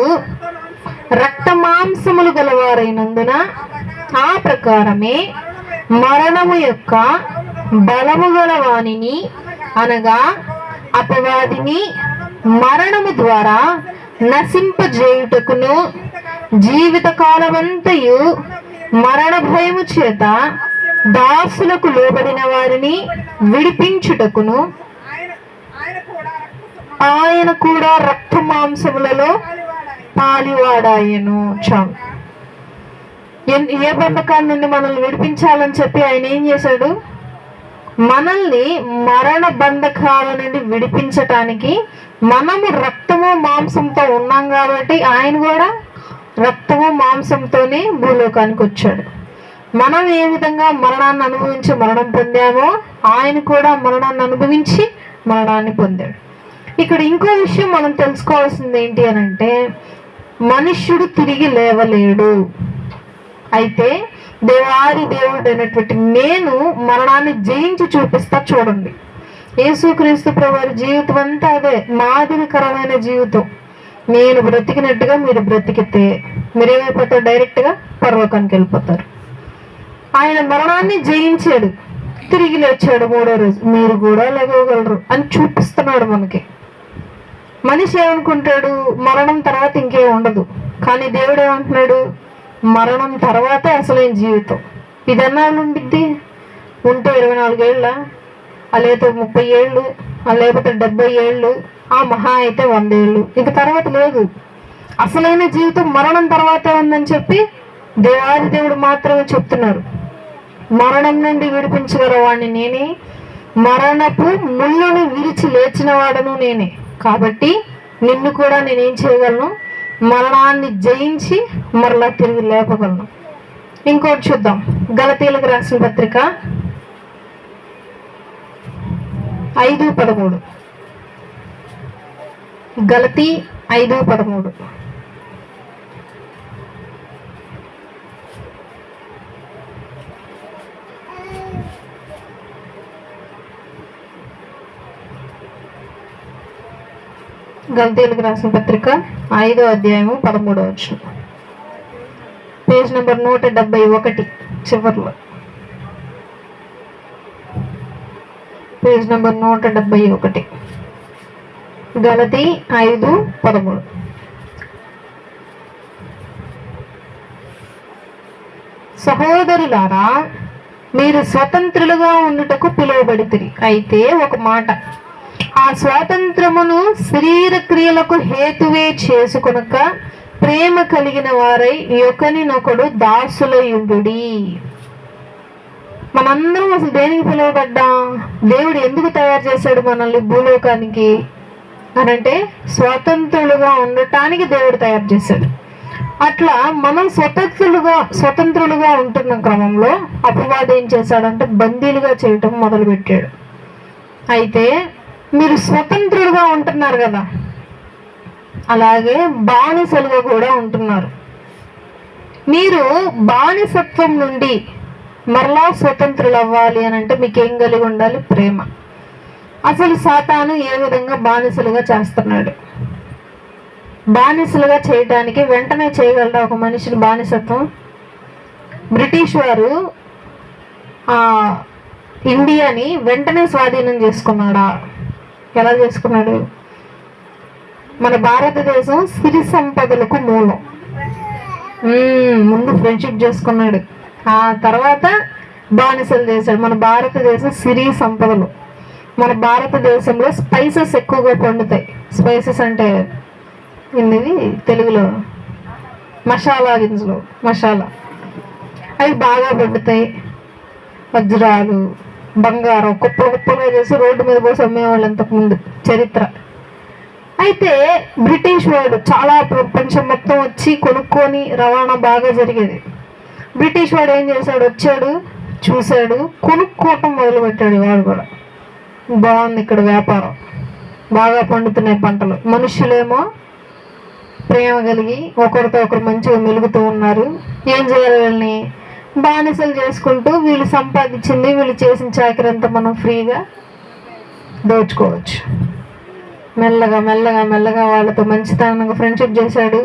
రక్త మాంసములు గలవారైనందున ఆ ప్రకారమే మరణము యొక్క బలము గల వానిని అనగా అపవాదిని మరణము ద్వారా నశింపజేయుటకును జీవిత కాలమంతయు మరణ భయము చేత దాసులకు లోబడిన వారిని విడిపించుటకును ఆయన కూడా రక్త మాంసములలో పాలివాడాయను. చాలు. ఏ బంధకాల నుండి మనల్ని విడిపించాలని చెప్పి ఆయన ఏం చేశాడు? మనల్ని మరణ బంధకాల నుండి విడిపించటానికి మనము రక్తము మాంసంతో ఉన్నాం కాబట్టి ఆయన కూడా రక్తము మాంసంతోనే భూలోకానికి వచ్చాడు. మనం ఏ విధంగా మరణాన్ని అనుభవించి మరణం పొందామో ఆయన కూడా మరణాన్ని అనుభవించి మరణాన్ని పొందాడు. ఇక్కడ ఇంకో విషయం మనం తెలుసుకోవాల్సింది ఏంటి అని అంటే, మనుష్యుడు తిరిగి లేవలేడు. అయితే దేవాది దేవుడు అయినటువంటి నేను మరణాన్ని జయించి చూపిస్తా. చూడండి, యేసుక్రీస్తు ప్రభువారి జీవితం అంతా అదే, మాదిరికరమైన జీవితం. నేను బ్రతికినట్టుగా మీరు బ్రతికితే మీరేమైపోతారు? డైరెక్ట్గా పరలోకానికి వెళ్ళిపోతారు. ఆయన మరణాన్ని జయించాడు, తిరిగి లేచాడు 3వ రోజు. మీరు కూడా లేగగలరు అని చూపిస్తున్నాడు మనకి. మనిషి ఏమనుకుంటాడు? మరణం తర్వాత ఇంకేం ఉండదు. కానీ దేవుడు ఏమంటున్నాడు? మరణం తర్వాతే అసలైన జీవితం. ఇదన్నాళ్ళు ఉండిద్ది. ఉంటే 24 ఏళ్ళ, లేకపోతే 30 ఏళ్ళు, లేకపోతే 70 ఏళ్ళు, ఆ మహా అయితే 100 ఏళ్ళు. ఇంక తర్వాత లేదు. అసలైన జీవితం మరణం తర్వాతే ఉందని చెప్పి దేవాది దేవుడు మాత్రమే చెప్తున్నారు. మరణం నుండి విడిపించగల వాడిని నేనే, మరణపు ముళ్ళును విరిచి లేచిన వాడను నేనే. కాబట్టి నిన్ను కూడా నేనేం చేయగలను? మరణాన్ని జయించి మరలా తిరిగి లేపగలను. ఇంకోటి చూద్దాం. గలతీయులకు రాసిన పత్రిక 5:13. గలతీ 5:13. గలతీయులకు రాసిన పత్రిక 5వ అధ్యాయము 13వ వచనం. పేజ్ నెంబర్ 171 చివర్లో. Page number 171. గలతీ 5:13. సహోదరులారా, మీరు స్వతంత్రులుగా ఉండుటకు పిలువబడితిరి. అయితే ఒక మాట, ఆ స్వాతంత్రమును శరీర క్రియలకు హేతువే చేసుకొనక ప్రేమ కలిగిన వారై ఒకనినొకడు దాసులయుండుడి. మనందరం అసలు దేనికి పిలువబడ్డాం? దేవుడు ఎందుకు తయారు చేశాడు మనల్ని భూలోకానికి అనంటే స్వతంత్రులుగా ఉండటానికి దేవుడు తయారు చేశాడు. అట్లా మనం స్వతంత్రులుగా ఉంటున్న క్రమంలో అపవాది ఏం చేశాడంటే బందీలుగా చేయటం మొదలుపెట్టాడు. అయితే మీరు స్వతంత్రులుగా ఉంటున్నారు కదా, అలాగే బానిసలుగా కూడా ఉంటున్నారు. మీరు బానిసత్వం నుండి మరలా స్వతంత్రులు అవ్వాలి అని అంటే మీకు ఏం కలిగి ఉండాలి? ప్రేమ. అసలు సాతాను ఏ విధంగా బానిసలుగా చేస్తున్నాడు? బానిసలుగా చేయడానికి వెంటనే చేయగలరా ఒక మనిషిని బానిసత్వం? బ్రిటిష్ వారు ఇండియాని వెంటనే స్వాధీనం చేసుకున్నాడా? ఎలా చేసుకున్నాడు? మన భారతదేశం సిరి సంపదలకు మూలం. ముందు ఫ్రెండ్షిప్ చేసుకున్నాడు, ఆ తర్వాత బానిసలు చేశాడు. మన భారతదేశం సిరి సంపదలు. మన భారతదేశంలో స్పైసెస్ ఎక్కువగా పండుతాయి. స్పైసెస్ అంటే ఏంటిది తెలుగులో? మసాలా గింజలు, మసాలా. అవి బాగా పండుతాయి. వజ్రాలు, బంగారం కుప్పలు కుప్పలుగా చేసి రోడ్డు మీద పోసి అమ్మేవాళ్ళు ఇంతకుముందు చరిత్ర. అయితే బ్రిటిష్ వాడు చాలా ప్రపంచం మొత్తం వచ్చి కొనుక్కొని రవాణా బాగా జరిగేది. బ్రిటిష్ వాడు ఏం చేశాడు, వచ్చాడు, చూశాడు, కొనుక్కోవటం మొదలుపెట్టాడు. వాడు కూడా బాగుంది, ఇక్కడ వ్యాపారం బాగా పండుతున్నాయి పంటలు, మనుషులేమో ప్రేమ కలిగి ఒకరితో ఒకరు మంచిగా మెలుగుతూ ఉన్నారు. ఏం చేయాలి, వీళ్ళని బానిసలు చేసుకుంటూ వీళ్ళు సంపాదించింది, వీళ్ళు చేసిన చాకరీ అంతా మనం ఫ్రీగా దోచుకోవచ్చు. మెల్లగా మెల్లగా మెల్లగా వాళ్ళతో మంచితనంగా ఫ్రెండ్షిప్ చేశాడు.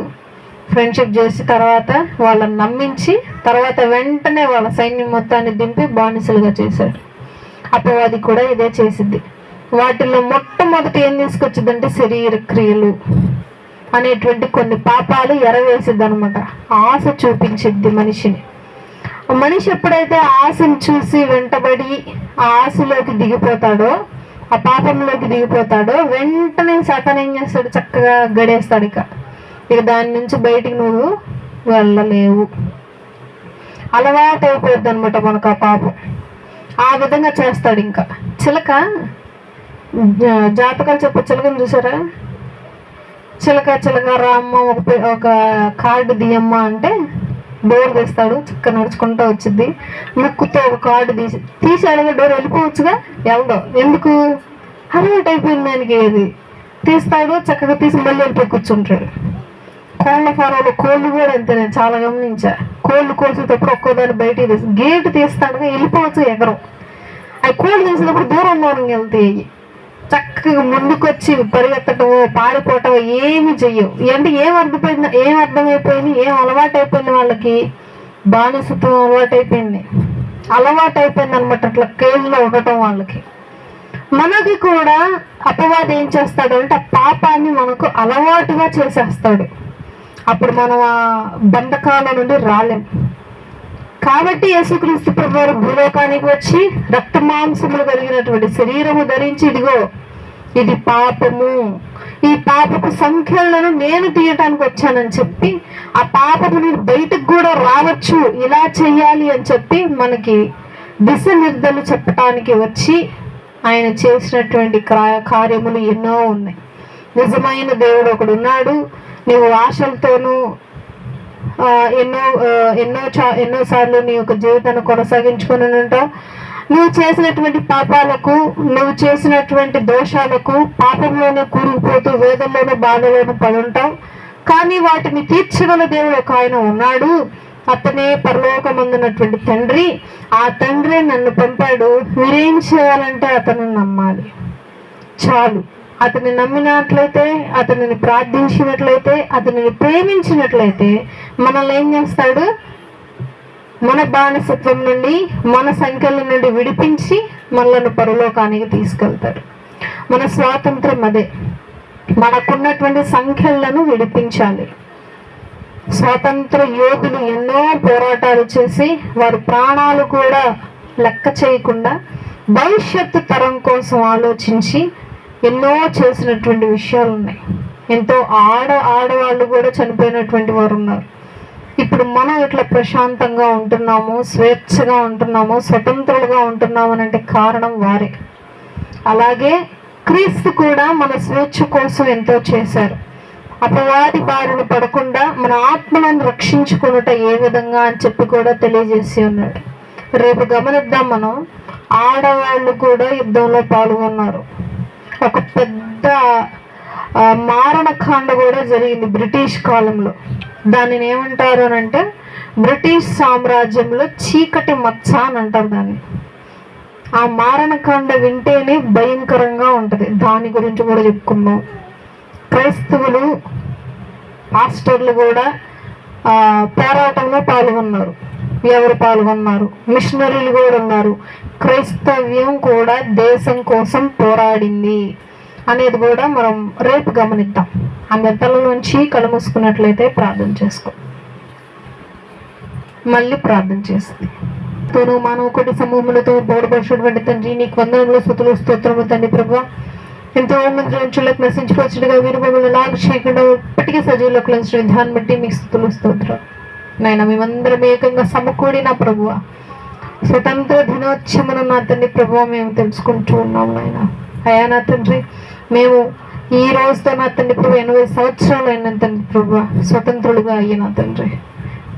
ఫ్రెండ్షిప్ చేసి తర్వాత వాళ్ళని నమ్మించి తర్వాత వెంటనే వాళ్ళ సైన్యం మొత్తాన్ని దింపి బానిసలుగా చేశాడు. అపవాది కూడా ఇదే చేసిద్ది. వాటిల్లో మొట్టమొదటి ఏం తీసుకొచ్చిద్దంటే శరీర క్రియలు అనేటువంటి కొన్ని పాపాలు ఎరవేసిద్ది అనమాట. ఆశ చూపించిద్ది మనిషిని. మనిషి ఎప్పుడైతే ఆశను చూసి వెంటబడి ఆ ఆశలోకి దిగిపోతాడో, ఆ పాపంలోకి దిగిపోతాడో, వెంటనే సాతాను ఏం చేస్తాడు, చక్కగా గడేస్తాడు. ఇక దాని నుంచి బయటికి నువ్వు వెళ్ళలేవు. అలవాటు అయిపోద్ది అనమాట మనకు ఆ పాపం. ఆ విధంగా చేస్తాడు. ఇంకా చిలక, జాతకాలు చెప్పే చిలకను చూసారా? చిలక చిలక రామ్మ ఒక కార్డు దియమ్మ అంటే డోర్ తీస్తాడు, చిక్క నడుచుకుంటూ వచ్చింది. ముక్కుతో ఒక కార్డు తీసాడుగా డోర్ వెళ్ళిపోవచ్చుగా, వెళ్దాం ఎందుకు, అలవాటు అయిపోయింది దానికి. ఏది తీస్తాడు, చక్కగా తీసి మళ్ళీ వెళ్ళిపోయి కూర్చుంటాడు. కోళ్ళ ఫారంలో కోళ్ళు కూడా అంతే, నేను చాలా గమనించా. కోళ్ళు కోసేటప్పుడు ఒక్కోదాన్ని బయటికి తీసి గేటు తీస్తాడుగా, వెళ్ళిపోవచ్చు ఎగరం. అవి కోళ్ళు తీసినప్పుడు దూరం దూరంగా వెళ్తాయి. చక్కగా ముందుకొచ్చి పరిగెత్తటమో పారిపోవటమో ఏమి చెయ్యవు. అంటే ఏం అర్థమైపోయింది, ఏం అలవాటు అయిపోయింది వాళ్ళకి, బానిసత్వం అలవాటు అయిపోయింది అనమాట. అట్లా కేజీలో ఉండటం వాళ్ళకి. మనకి కూడా అపవాది ఏం చేస్తాడు అంటే ఆ పాపాన్ని మనకు అలవాటుగా చేసేస్తాడు. అప్పుడు మనం ఆ బంధకాల నుండి రాలేం. కాబట్టి యేసుక్రీస్తు ప్రభువారు భూలోకానికి వచ్చి రక్త మాంసములు కలిగినటువంటి శరీరము ధరించి, ఇదిగో ఇది పాపము, ఈ పాపపు సంఖ్యలను నేను తీయటానికి వచ్చానని చెప్పి, ఆ పాపము నుండి బయటకు కూడా రావచ్చు, ఇలా చెయ్యాలి అని చెప్పి మనకి దిశ నిర్ధలు చెప్పటానికి వచ్చి ఆయన చేసినటువంటి కార్యములు ఎన్నో ఉన్నాయి. నిజమైన దేవుడు ఒకడు ఉన్నాడు. నువ్వు ఆశలతోనూ ఎన్నోసార్లు నీ యొక్క జీవితాన్ని కొనసాగించుకొని ఉంటావు. నువ్వు చేసినటువంటి పాపాలకు, నువ్వు చేసినటువంటి దోషాలకు పాపంలోనే కూరుకుపోతూ వేదనలోనూ బాధలోనూ పడుంటావు. కానీ వాటిని తీర్చగల దేవుడు ఒక ఆయన ఉన్నాడు. అతనే పరలోకమందున్నటువంటి తండ్రి. ఆ తండ్రి నన్ను పంపాడు. మీరేం చేయాలంటే అతను నమ్మాలి చాలు. అతన్ని నమ్మినట్లయితే, అతనిని ప్రార్థించినట్లయితే, అతనిని ప్రేమించినట్లయితే మనల్ని ఏం చేస్తాడు, మన బానిసత్వం నుండి, మన సంఖ్యల నుండి విడిపించి మనల్ని పరలోకానికి తీసుకెళ్తాడు. మన స్వాతంత్రం అదే. మనకున్నటువంటి సంఖ్యలను విడిపించాలి. స్వాతంత్ర యోధులు ఎన్నో పోరాటాలు చేసి వారి ప్రాణాలు కూడా లెక్క చేయకుండా భవిష్యత్తు తరం కోసం ఆలోచించి ఎన్నో చేసినటువంటి విషయాలు ఉన్నాయి. ఎంతో ఆడవాళ్ళు కూడా చనిపోయినటువంటి వారు ఉన్నారు. ఇప్పుడు మనం ఇట్లా ప్రశాంతంగా ఉంటున్నాము, స్వేచ్ఛగా ఉంటున్నాము, స్వతంత్రులుగా ఉంటున్నాము అంటే కారణం వారే. అలాగే క్రీస్తు కూడా మన స్వేచ్ఛ కోసం ఎంతో చేశారు. అపవాది బారిన పడకుండా మన ఆత్మలను రక్షించుకున్నట ఏ విధంగా అని చెప్పి కూడా తెలియజేసి ఉన్నాడు. రేపు గమనిద్దాం మనం, ఆడవాళ్ళు కూడా యుద్ధంలో పాల్గొన్నారు. ఒక పెద్ద మారణకాండ కూడా జరిగింది బ్రిటిష్ కాలంలో. దానిని ఏమంటారు అని అంటే బ్రిటిష్ సామ్రాజ్యంలో చీకటి మచ్చ అని అంటారు దాన్ని. ఆ మారణకాండ వింటేనే భయంకరంగా ఉంటుంది. దాని గురించి కూడా చెప్పుకుందాం. క్రైస్తవులు, పాస్టర్లు కూడా పోరాటంలో పాల్గొన్నారు. ఎవరు పాల్గొన్నారు? మిషనరీలు కూడా ఉన్నారు. క్రైస్తవ్యం కూడా దేశం కోసం పోరాడింది అనేది కూడా మనం రేపు గమనిద్దాం. ఆ మెత్తల నుంచి కళ్ళు మూసుకున్నట్లయితే ప్రార్థన చేసుకో. మళ్ళీ ప్రార్థన చేస్తుంది. తోను మానవ కోటి సమూహములతో బోడపరిచినటువంటి తండ్రి, నీకు వందనములు, స్తుతులు, స్తోత్రములు తండ్రి ప్రభు. ఎంతో మంది రంచులకు నశించుకోవచ్చుగా వీరు మమ్మల్ని లాగు చేయకుండా ఇప్పటికీ సజీవులకు లభించిన విధాన్ని బట్టి మీకు స్తుతులు, స్తోత్రం. నాయన మేమందరం ఏకంగా సమకూడిన ప్రభువ స్వతంత్ర దినోత్సవమును నా తండ్రి ప్రభు మేము తెలుసుకుంటూ ఉన్నాము నాయన. అయా నా తండ్రి, మేము ఈ రోజుతో నా తండ్రి ప్రభు 80 సంవత్సరాలు అయిన తండ్రి ప్రభు స్వతంత్రులుగా అయ్యిన తండ్రి.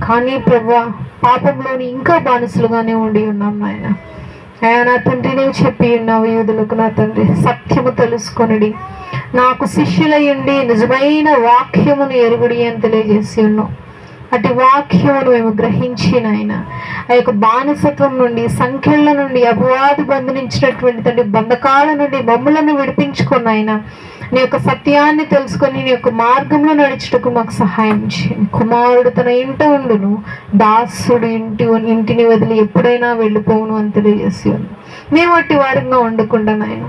కానీ ప్రభు పాపంలోని ఇంకా బానిసలుగానే ఉండి ఉన్నాం నాయన. అయా నా తండ్రి, నేను చెప్పి ఉన్నావు యూదులకు నా తండ్రి, సత్యము తెలుసుకొనిడి, నాకు శిష్యులయ్యండి, నిజమైన వాక్యమును ఎరుగుడి అని తెలియజేసి ఉన్నావు. అటు వాక్యమును మేము గ్రహించి నాయన ఆ యొక్క బానిసత్వం నుండి, సంఖ్యల నుండి, అపవాది బంధించినటువంటి తండ్రి బంధకాల నుండి మమ్ములను విడిపించుకొని ఆయన నీ యొక్క సత్యాన్ని తెలుసుకొని నీ యొక్క మార్గంలో నడుచుటకు మాకు సహాయం చేయండి. కుమారుడు తన ఇంట ఉండును, దాసుడు ఇంటిని వదిలి ఎప్పుడైనా వెళ్ళిపోవును అని తెలియజేసి ఉన్నాం. మేము అట్టి వారిగా ఉండకుండా నాయన,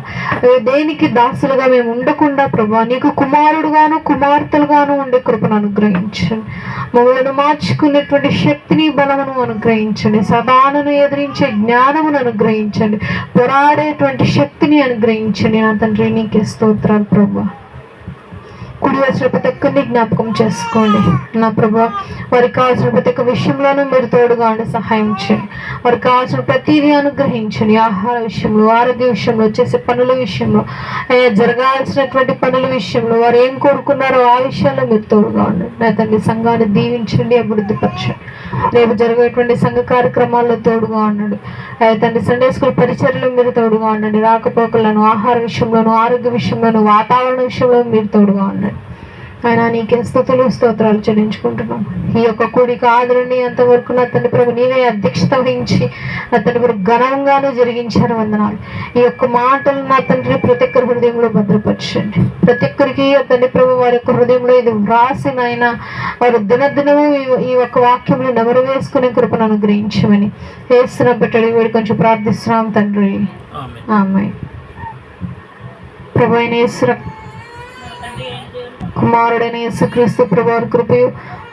దేనికి దాసులుగా మేము ఉండకుండా ప్రభా నీకు కుమారుడుగాను కుమార్తెలుగాను ఉండే కృపను అనుగ్రహించండి. మమ్మల్ని మార్చుకునేటువంటి శక్తిని, బలమును అనుగ్రహించండి. సదాలను ఎదిరించే జ్ఞానమును అనుగ్రహించండి. పోరాడేటువంటి శక్తిని అనుగ్రహించండి నా తండ్రి. నీకే స్తోత్రాలు ప్రభా. కుడి వచ్చిన ప్రతి ఒక్కరిని జ్ఞాపకం చేసుకోండి నా ప్రభా. వారికి కావాల్సిన ప్రతి ఒక్క విషయంలోనూ మీరు తోడుగా ఉండి సహాయం చేయండి. వారికి కావాల్సిన ప్రతిదీ అనుగ్రహించండి. ఆహార విషయంలో, ఆరోగ్య విషయంలో, చేసే పనుల విషయంలో, జరగాల్సినటువంటి పనుల విషయంలో, వారు ఏం కోరుకున్నారో ఆ విషయాల్లో మీరు తోడుగా ఉండండి నా తండ్రి. సంఘాన్ని దీవించండి, అభివృద్ధిపరచండి. రేపు జరిగేటువంటి సంఘ కార్యక్రమాల్లో తోడుగా ఉండండి తండ్రి. సండే స్కూల్ పరిచర్యలో మీరు తోడుగా ఉండండి. రాకపోకలను, ఆహార విషయంలోను, ఆరోగ్య విషయంలోను, వాతావరణ విషయంలో మీరు తోడుగా ఉండండి ఆయన. నీకే స్తుతులు స్తోత్రాలు చెల్లించుకుంటున్నాం. ఈ యొక్క కూడిక ఆదరణి అంతవరకు నా తండ్రి ప్రభు నీవే అధ్యక్షత వహించి నా తండ్రి ప్రభు ఘనంగానే జరిగించారు. వందనాలు. ఈ యొక్క మాటలు నా తండ్రి ప్రతి ఒక్కరి హృదయంలో భద్రపరచండి. ప్రతి ఒక్కరికి తండ్రి ప్రభు వారి యొక్క హృదయంలో ఇది వ్రాసిన ఆయన వారు దినదినము ఈ యొక్క వాక్యంలో నెమరు వేసుకునే కృపను అనుగ్రహించమని యేసుని పెట్టడి వీడి కొంచెం ప్రార్థిస్తున్నాం తండ్రి. ఆమేన్. ప్రభు అయిన యేసు కుమారుడైన యేసుక్రీస్తు ప్రభువారి కృపయు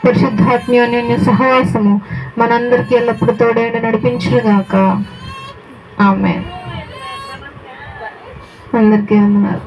పరిశుద్ధాత్మ అన్యోన్య సహవాసము మనందరికీ ఎల్లప్పుడూ తోడైండి నడిపించుగాక. ఆమేన్. అందరికీ వందనాలు.